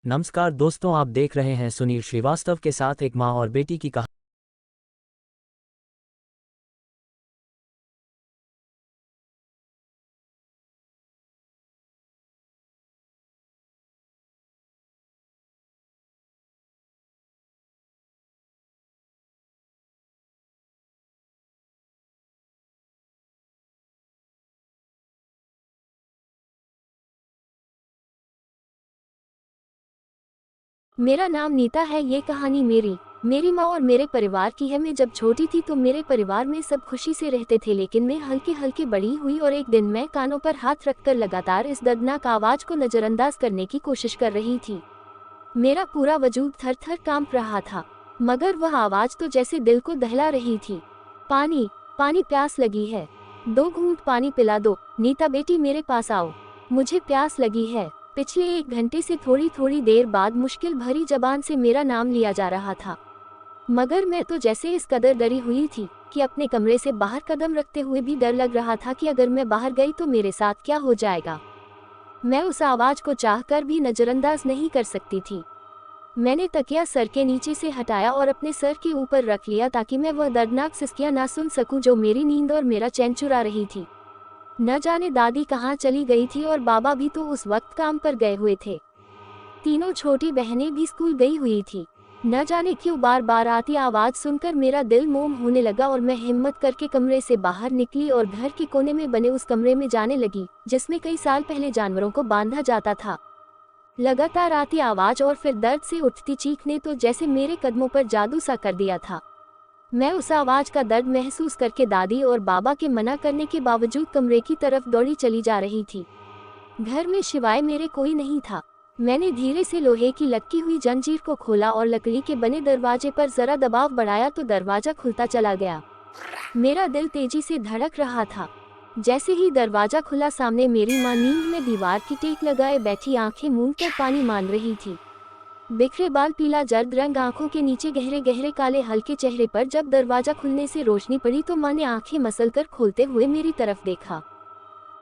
नमस्कार दोस्तों, आप देख रहे हैं सुनील श्रीवास्तव के साथ एक माँ और बेटी की कहानी। मेरा नाम नीता है। ये कहानी मेरी माँ और मेरे परिवार की है। मैं जब छोटी थी तो मेरे परिवार में सब खुशी से रहते थे, लेकिन मैं हल्के हल्के बड़ी हुई और एक दिन मैं कानों पर हाथ रखकर लगातार इस दर्दनाक आवाज को नजरअंदाज करने की कोशिश कर रही थी। मेरा पूरा वजूद थर थर कांप रहा था, मगर वह आवाज तो जैसे दिल को दहला रही थी। पानी, पानी, प्यास लगी है। 2 घूंट पानी पिला दो। नीता बेटी, मेरे पास आओ, मुझे प्यास लगी है। पिछले 1 घंटे से थोड़ी थोड़ी देर बाद मुश्किल भरी जबान से मेरा नाम लिया जा रहा था, मगर मैं तो जैसे इस कदर डरी हुई थी कि अपने कमरे से बाहर कदम रखते हुए भी डर लग रहा था कि अगर मैं बाहर गई तो मेरे साथ क्या हो जाएगा। मैं उस आवाज को चाहकर भी नजरअंदाज नहीं कर सकती थी। मैंने तकिया सर के नीचे से हटाया और अपने सर के ऊपर रख लिया ताकि मैं वह दर्दनाक सिसकियां ना सुन सकूं जो मेरी नींद और मेरा चैन चुरा रही थी। न जाने दादी कहाँ चली गई थी और बाबा भी तो उस वक्त काम पर गए हुए थे। तीनों छोटी बहनें भी स्कूल गई हुई थी। न जाने क्यों बार बार आती आवाज सुनकर मेरा दिल मोम होने लगा और मैं हिम्मत करके कमरे से बाहर निकली और घर के कोने में बने उस कमरे में जाने लगी जिसमें कई साल पहले जानवरों को बांधा जाता था। लगातार आती आवाज और फिर दर्द से उठती चीख ने तो जैसे मेरे कदमों पर जादू सा कर दिया था। मैं उस आवाज का दर्द महसूस करके दादी और बाबा के मना करने के बावजूद कमरे की तरफ दौड़ी चली जा रही थी। घर में सिवाय मेरे कोई नहीं था। मैंने धीरे से लोहे की लटकी हुई जंजीर को खोला और लकड़ी के बने दरवाजे पर जरा दबाव बढ़ाया तो दरवाजा खुलता चला गया। मेरा दिल तेजी से धड़क रहा था। जैसे ही दरवाजा खुला, सामने मेरी माँ नींद में दीवार की टेक लगाए बैठी आंखें मूंद कर पानी मान रही थी। बिखरे बाल, पीला जर्द रंग, आंखों के नीचे गहरे गहरे काले हल्के चेहरे पर जब दरवाजा खुलने से रोशनी पड़ी तो माँ ने आंखें मसलकर खोलते हुए मेरी तरफ देखा।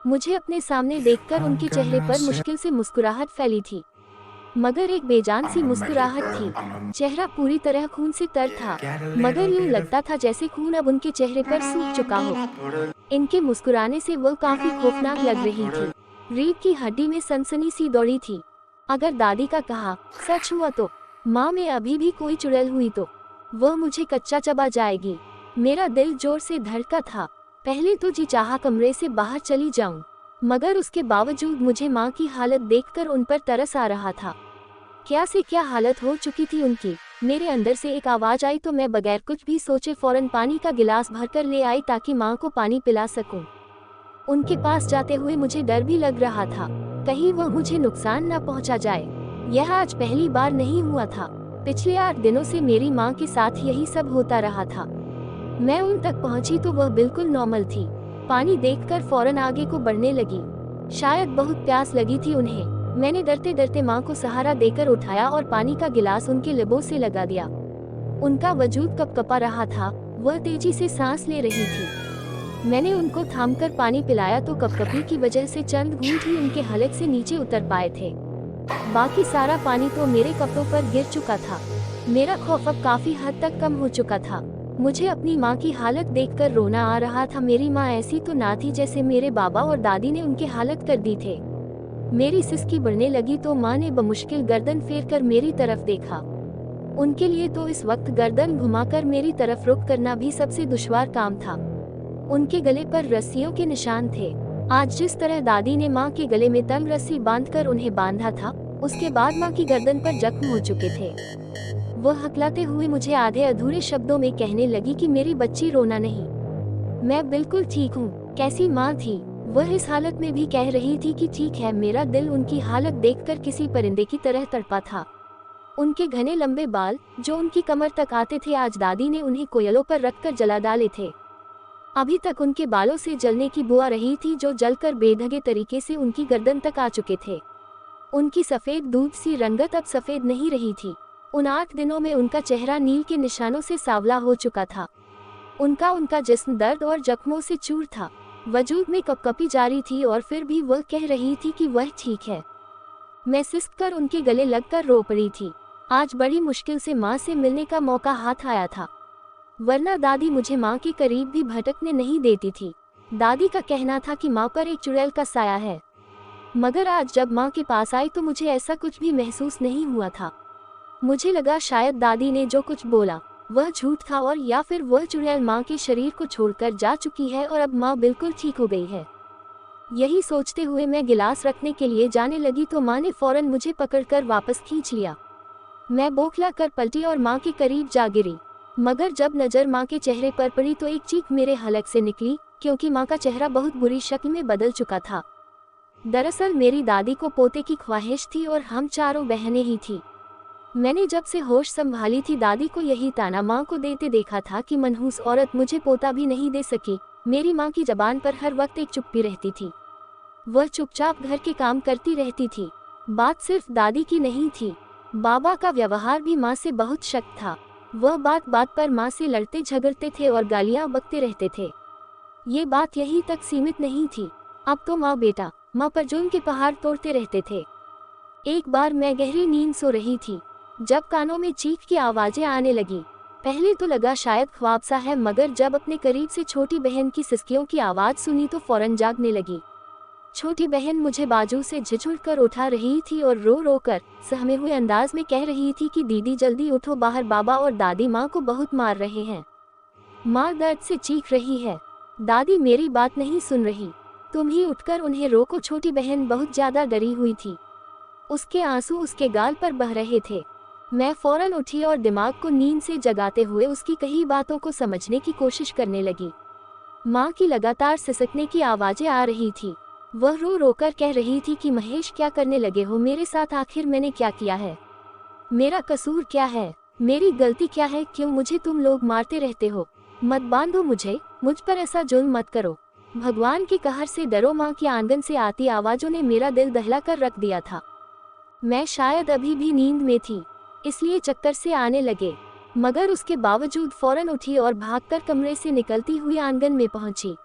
मुझे अपने सामने देखकर उनके चेहरे पर मुश्किल से मुस्कुराहट फैली थी, मगर एक बेजान सी मुस्कुराहट थी। चेहरा पूरी तरह खून से तर था, मगर यूं लगता था जैसे खून अब उनके चेहरे पर सूख चुका हो। इनके मुस्कुराने से वो काफी खौफनाक लग रही थी। रीढ़ की हड्डी में सनसनी सी दौड़ी थी। अगर दादी का कहा सच हुआ तो, माँ में अभी भी कोई चुड़ैल हुई तो वह मुझे कच्चा चबा जाएगी। मेरा दिल जोर से धड़का था। पहले तो जी चाहा कमरे से बाहर चली जाऊं, मगर उसके बावजूद मुझे माँ की हालत देखकर उन पर तरस आ रहा था। क्या से क्या हालत हो चुकी थी उनकी। मेरे अंदर से एक आवाज आई तो मैं बगैर कुछ भी सोचे फौरन पानी का गिलास भरकर ले आई ताकि माँ को पानी पिला सकूं। उनके पास जाते हुए मुझे डर भी लग रहा था, कहीं वह मुझे नुकसान न पहुंचा जाए। यह आज पहली बार नहीं हुआ था। पिछले 8 दिनों से मेरी माँ के साथ यही सब होता रहा था। मैं उन तक पहुंची तो वह बिल्कुल नॉर्मल थी। पानी देखकर फौरन आगे को बढ़ने लगी। शायद बहुत प्यास लगी थी उन्हें। मैंने डरते डरते माँ को सहारा देकर उठाया और पानी का गिलास उनके लिबों से लगा दिया। उनका वजूद कपकपा रहा था, वह तेजी से सांस ले रही थी। मैंने उनको थामकर पानी पिलाया तो कपकपी की वजह से चंद घूंट ही उनके हलक से नीचे उतर पाए थे। बाकी सारा पानी तो मेरे कपड़ों पर गिर चुका था। मेरा खौफ अब काफी हद तक कम हो चुका था। मुझे अपनी माँ की हालत देखकर रोना आ रहा था। मेरी माँ ऐसी तो ना थी जैसे मेरे बाबा और दादी ने उनके हालत कर दी थे। मेरी सिसकी बढ़ने लगी तो माँ ने बमुश्किल गर्दन फेर कर मेरी तरफ देखा। उनके लिए तो इस वक्त गर्दन घुमाकर मेरी तरफ रुख करना भी सबसे दुश्वार काम था। उनके गले पर रस्सियों के निशान थे। आज जिस तरह दादी ने माँ के गले में तंग रस्सी बांधकर उन्हें बांधा था, उसके बाद माँ की गर्दन पर जख्म हो चुके थे। वह हकलाते हुए मुझे आधे अधूरे शब्दों में कहने लगी कि मेरी बच्ची, रोना नहीं, मैं बिल्कुल ठीक हूँ। कैसी माँ थी वह, इस हालत में भी कह रही थी कि ठीक है। मेरा दिल उनकी हालत देखकर किसी परिंदे की तरह तड़पा था। उनके घने लंबे बाल जो उनकी कमर तक आते थे, आज दादी ने उन्हें कोयलों पर रखकर जला डाले थे। अभी तक उनके बालों से जलने की बू आ रही थी जो जलकर बेढंगे तरीके से उनकी गर्दन तक आ चुके थे। उनकी सफेद दूध सी रंगत अब सफेद नहीं रही थी। उन 8 दिनों में उनका चेहरा नील के निशानों से सांवला हो चुका था। उनका जिस्म दर्द और जख्मों से चूर था। वजूद में कपकपी जारी थी और फिर भी वह कह रही थी कि वह ठीक है। मैं सिसक कर उनके गले लगकर रो पड़ी थी। आज बड़ी मुश्किल से माँ से मिलने का मौका हाथ आया था, वरना दादी मुझे माँ के करीब भी भटकने नहीं देती थी। दादी का कहना था कि माँ पर एक चुड़ैल का साया है, मगर आज जब माँ के पास आई तो मुझे ऐसा कुछ भी महसूस नहीं हुआ था। मुझे लगा शायद दादी ने जो कुछ बोला वह झूठ था, और या फिर वह चुड़ैल माँ के शरीर को छोड़कर जा चुकी है और अब माँ बिल्कुल ठीक हो गई है। यही सोचते हुए मैं गिलास रखने के लिए जाने लगी तो माँ ने फौरन मुझे पकड़कर वापस खींच लिया। मैं बौखला कर पलटी और माँ के करीब जा गिरी, मगर जब नज़र माँ के चेहरे पर पड़ी तो एक चीख मेरे हलक से निकली, क्योंकि माँ का चेहरा बहुत बुरी शक्ल में बदल चुका था। दरअसल मेरी दादी को पोते की ख्वाहिश थी और हम चारों बहनें ही थी। मैंने जब से होश संभाली थी दादी को यही ताना माँ को देते देखा था कि मनहूस औरत मुझे पोता भी नहीं दे सकी। मेरी माँ की जबान पर हर वक्त एक चुप्पी रहती थी, वह चुपचाप घर के काम करती रहती थी। बात सिर्फ दादी की नहीं थी, बाबा का व्यवहार भी माँ से बहुत सख्त था। वह बात बात पर माँ से लड़ते झगड़ते थे और गालियाँ बकते रहते थे। ये बात यहीं तक सीमित नहीं थी, अब तो माँ बेटा माँ पर जुल्म के पहाड़ तोड़ते रहते थे। एक बार मैं गहरी नींद सो रही थी, जब कानों में चीख की आवाजें आने लगी। पहले तो लगा शायद ख्वाब सा है, मगर जब अपने करीब से छोटी बहन की सिसकियों की आवाज़ सुनी तो फौरन जागने लगी। छोटी बहन मुझे बाजू से झिझुड़ कर उठा रही थी और रो रो कर सहमे हुए अंदाज में कह रही थी कि दीदी जल्दी उठो, बाहर बाबा और दादी माँ को बहुत मार रहे हैं। माँ दर्द से चीख रही है। दादी मेरी बात नहीं सुन रही, तुम ही उठकर उन्हें रोको। छोटी बहन बहुत ज्यादा डरी हुई थी, उसके आंसू उसके गाल पर बह रहे थे। मैं फौरन उठी और दिमाग को नींद से जगाते हुए उसकी कही बातों को समझने की कोशिश करने लगी। माँ की लगातार सिसकने की आवाजें आ रही थी। वह रो रोकर कह रही थी कि महेश क्या करने लगे हो मेरे साथ, आखिर मैंने क्या किया है, मेरा कसूर क्या है, मेरी गलती क्या है, क्यों मुझे तुम लोग मारते रहते हो, मत बांधो मुझे, मुझ पर ऐसा जुल्म मत करो, भगवान के कहर से डरो। माँ की आंगन से आती आवाजों ने मेरा दिल दहला कर रख दिया था। मैं शायद अभी भी नींद में थी, इसलिए चक्कर से आने लगे, मगर उसके बावजूद फौरन उठी और भागकर कमरे से निकलती हुई आंगन में पहुंची।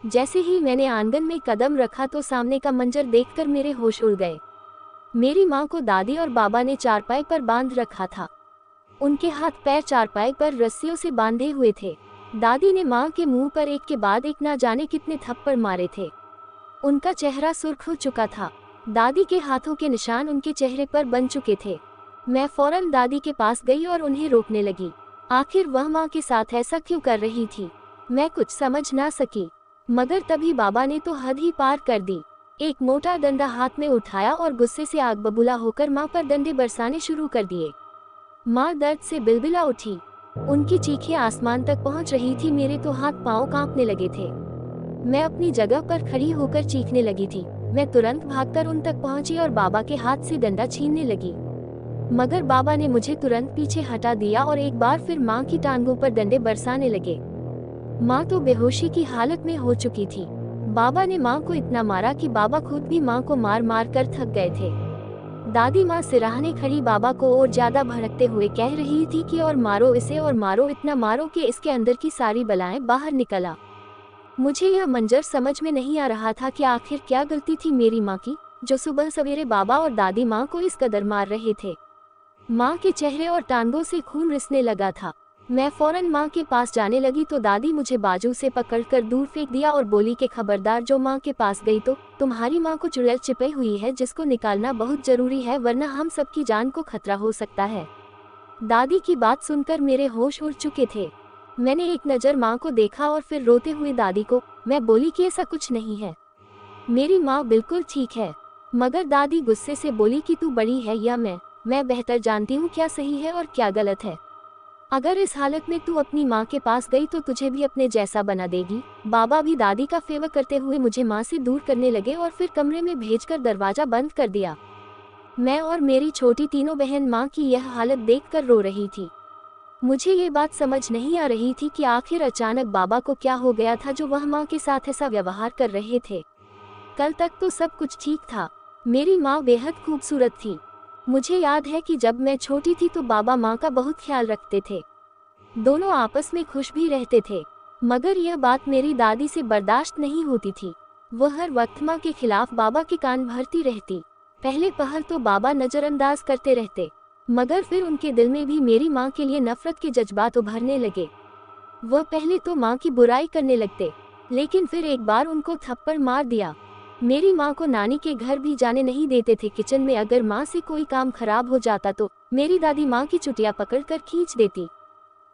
जैसे ही मैंने आंगन में कदम रखा तो सामने का मंजर देखकर मेरे होश उड़ गए। मेरी माँ को दादी और बाबा ने चारपाई पर बांध रखा था, उनके हाथ पैर चारपाई पर रस्सियों से बांधे हुए थे। दादी ने माँ के मुंह पर एक के बाद एक ना जाने कितने थप्पड़ मारे थे। उनका चेहरा सुर्ख हो चुका था, दादी के हाथों के निशान उनके चेहरे पर बन चुके थे। मैं फौरन दादी के पास गई और उन्हें रोकने लगी। आखिर वह माँ के साथ ऐसा क्यों कर रही थी, मैं कुछ समझ ना सकी। मगर तभी बाबा ने तो हद ही पार कर दी। एक मोटा डंडा हाथ में उठाया और गुस्से से आग बबूला होकर माँ पर डंडे बरसाने शुरू कर दिए। माँ दर्द से बिलबिला उठी, उनकी चीखें आसमान तक पहुँच रही थी। मेरे तो हाथ पांव कांपने लगे थे। मैं अपनी जगह पर खड़ी होकर चीखने लगी थी। मैं तुरंत भागकर उन तक पहुंची और बाबा के हाथ से डंडा छीनने लगी, मगर बाबा ने मुझे तुरंत पीछे हटा दिया और एक बार फिर माँ की टांगों पर डंडे बरसाने लगे। माँ तो बेहोशी की हालत में हो चुकी थी। बाबा ने माँ को इतना मारा कि बाबा खुद भी माँ को मार मार कर थक गए थे। दादी माँ सिराहने खड़ी बाबा को और ज्यादा भड़कते हुए कह रही थी कि और मारो इसे, और मारो, इतना मारो कि इसके अंदर की सारी बलाएं बाहर निकल आ। मुझे यह मंजर समझ में नहीं आ रहा था कि आखिर क्या गलती थी मेरी माँ की, जो सुबह सवेरे बाबा और दादी माँ को इस कदर मार रहे थे। माँ के चेहरे और टांगों से खून रिसने लगा था। मैं फौरन माँ के पास जाने लगी तो दादी मुझे बाजू से पकड़कर दूर फेंक दिया और बोली कि खबरदार, जो माँ के पास गई तो तुम्हारी माँ को चुड़ैल चिपई हुई है, जिसको निकालना बहुत जरूरी है, वरना हम सबकी जान को खतरा हो सकता है। दादी की बात सुनकर मेरे होश उड़ चुके थे। मैंने एक नज़र माँ को देखा और फिर रोते हुए दादी को मैं बोली कि ऐसा कुछ नहीं है, मेरी माँ बिल्कुल ठीक है। मगर दादी गुस्से से बोली कि तू बड़ी है या मैं बेहतर जानती हूँ क्या सही है और क्या गलत है। अगर इस हालत में तू अपनी माँ के पास गई तो तुझे भी अपने जैसा बना देगी। बाबा भी दादी का फेवर करते हुए मुझे माँ से दूर करने लगे और फिर कमरे में भेजकर दरवाजा बंद कर दिया। मैं और मेरी छोटी तीनों बहन माँ की यह हालत देखकर रो रही थी। मुझे ये बात समझ नहीं आ रही थी कि आखिर अचानक बाबा को क्या हो गया था जो वह माँ के साथ ऐसा व्यवहार कर रहे थे। कल तक तो सब कुछ ठीक था, मेरी माँ बेहद खूबसूरत थी। मुझे याद है कि जब मैं छोटी थी तो बाबा माँ का बहुत ख्याल रखते थे, दोनों आपस में खुश भी रहते थे। मगर यह बात मेरी दादी से बर्दाश्त नहीं होती थी। वह हर वक्त माँ के खिलाफ बाबा के कान भरती रहती। पहले पहल तो बाबा नजरअंदाज करते रहते, मगर फिर उनके दिल में भी मेरी माँ के लिए नफरत के जज्बात उभरने लगे। वह पहले तो माँ की बुराई करने लगते, लेकिन फिर एक बार उनको थप्पड़ मार दिया। मेरी माँ को नानी के घर भी जाने नहीं देते थे। किचन में अगर माँ से कोई काम खराब हो जाता तो मेरी दादी माँ की चुटिया पकड़कर खींच देती,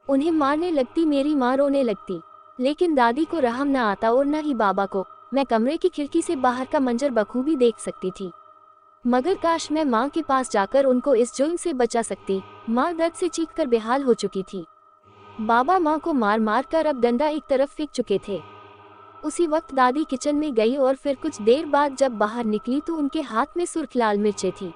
उन्हें मारने लगती। मेरी माँ रोने लगती, लेकिन दादी को रहम न आता और न ही बाबा को। मैं कमरे की खिड़की से बाहर का मंजर बखूबी देख सकती थी, मगर काश मैं माँ के पास जाकर उनको इस जुल्म से बचा सकती। माँ दर्द से चीखकर बेहाल हो चुकी थी। बाबा माँ को मार मार कर अब डंडा एक तरफ फेंक चुके थे। उसी वक्त दादी किचन में गई और फिर कुछ देर बाद जब बाहर निकली तो उनके हाथ में सुर्ख लाल मिर्चें थी।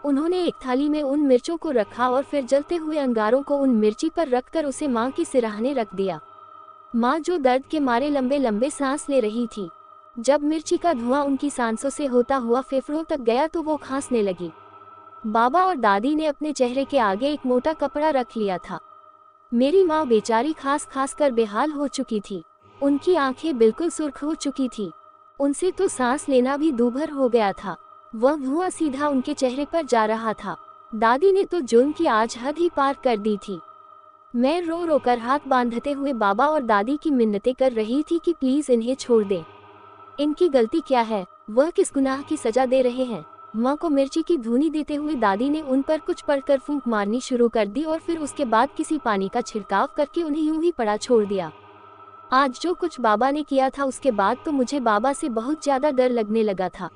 उन्होंने एक थाली में उन मिर्चों को रखा और फिर जलते हुए अंगारों को उन मिर्ची पर रखकर उसे माँ के सिरहाने रख दिया। माँ जो दर्द के मारे लंबे लंबे सांस ले रही थी, जब मिर्ची का धुआं उनकी सांसों से होता हुआ फेफड़ों तक गया तो वो खांसने लगी। बाबा और दादी ने अपने चेहरे के आगे एक मोटा कपड़ा रख लिया था। मेरी माँ बेचारी खास खास कर बेहाल हो चुकी थी। उनकी आंखें बिल्कुल सुर्ख हो चुकी थी, उनसे तो सांस लेना भी दूभर हो गया था। वह धुआं सीधा उनके चेहरे पर जा रहा था। दादी ने तो जुल्म की आज हद ही पार कर दी थी। मैं रो रो कर हाथ बांधते हुए बाबा और दादी की मिन्नतें कर रही थी कि प्लीज इन्हें छोड़ दें। इनकी गलती क्या है? वह किस गुनाह की सजा दे रहे हैं? माँ को मिर्ची की धुनी देते हुए दादी ने उन पर कुछ पढ़कर फूंक मारनी शुरू कर दी और फिर उसके बाद किसी पानी का छिड़काव करके उन्हें यूं ही पड़ा छोड़ दिया। आज जो कुछ बाबा ने किया था उसके बाद तो मुझे बाबा से बहुत ज्यादा डर लगने लगा था।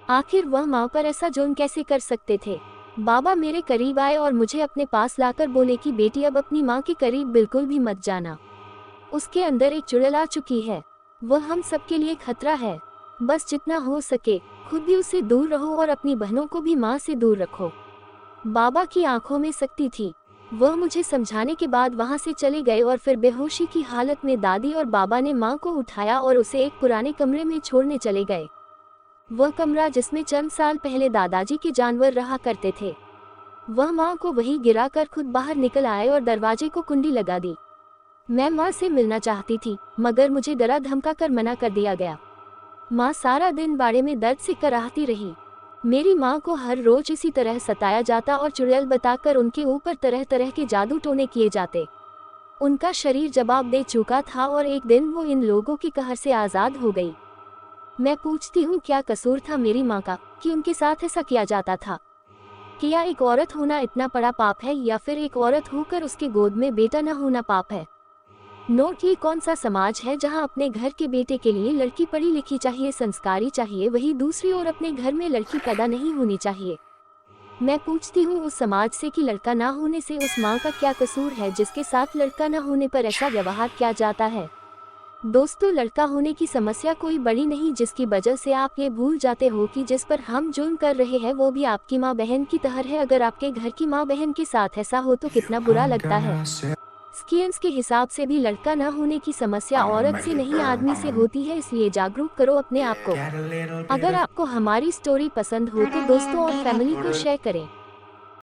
आखिर वह माँ पर ऐसा जुल्म कैसे कर सकते थे? बाबा मेरे करीब आए और मुझे अपने पास लाकर बोले कि बेटी अब अपनी माँ के करीब बिल्कुल भी मत जाना। उसके अंदर एक चुड़ैल आ चुकी है, वह हम सबके लिए खतरा है। बस जितना हो सके खुद भी उससे दूर रहो और अपनी बहनों को भी माँ से दूर रखो। बाबा की आंखों में सख्ती थी। वह मुझे समझाने के बाद वहां से चले गए और फिर बेहोशी की हालत में दादी और बाबा ने माँ को उठाया और उसे एक पुराने कमरे में छोड़ने चले गए। वह कमरा जिसमें चंद साल पहले दादाजी के जानवर रहा करते थे। वह माँ को वहीं गिराकर खुद बाहर निकल आए और दरवाजे को कुंडी लगा दी। मैं माँ से मिलना चाहती थी, मगर मुझे डरा धमका कर मना कर दिया गया। माँ सारा दिन बाड़े में दर्द से कराहती रही। मेरी माँ को हर रोज इसी तरह सताया जाता और चुड़ैल बताकर उनके ऊपर तरह तरह के जादू टोने किए जाते। उनका शरीर जवाब दे चुका था और एक दिन वो इन लोगों की कहर से आज़ाद हो गई। मैं पूछती हूँ क्या कसूर था मेरी माँ का कि उनके साथ ऐसा किया जाता था? क्या एक औरत होना इतना बड़ा पाप है या फिर एक औरत होकर उसके गोद में बेटा न होना पाप है? नोट, ये कौन सा समाज है जहाँ अपने घर के बेटे के लिए लड़की पढ़ी लिखी चाहिए, संस्कारी चाहिए, वही दूसरी ओर अपने घर में लड़की पैदा नहीं होनी चाहिए? मैं पूछती हूँ उस समाज से कि लड़का ना होने से उस माँ का क्या कसूर है जिसके साथ लड़का न होने पर ऐसा व्यवहार किया जाता है? दोस्तों, लड़का होने की समस्या कोई बड़ी नहीं जिसकी वजह से आप ये भूल जाते हो कि जिस पर हम जुल्म कर रहे हैं वो भी आपकी माँ बहन की तरह है। अगर आपके घर की माँ बहन के साथ ऐसा हो तो कितना बुरा लगता है। स्कियंस के हिसाब से भी लड़का न होने की समस्या औरत से नहीं आदमी से होती है, इसलिए जागरूक करो अपने आप को। अगर आपको हमारी स्टोरी पसंद हो तो दोस्तों और फैमिली को शेयर करें।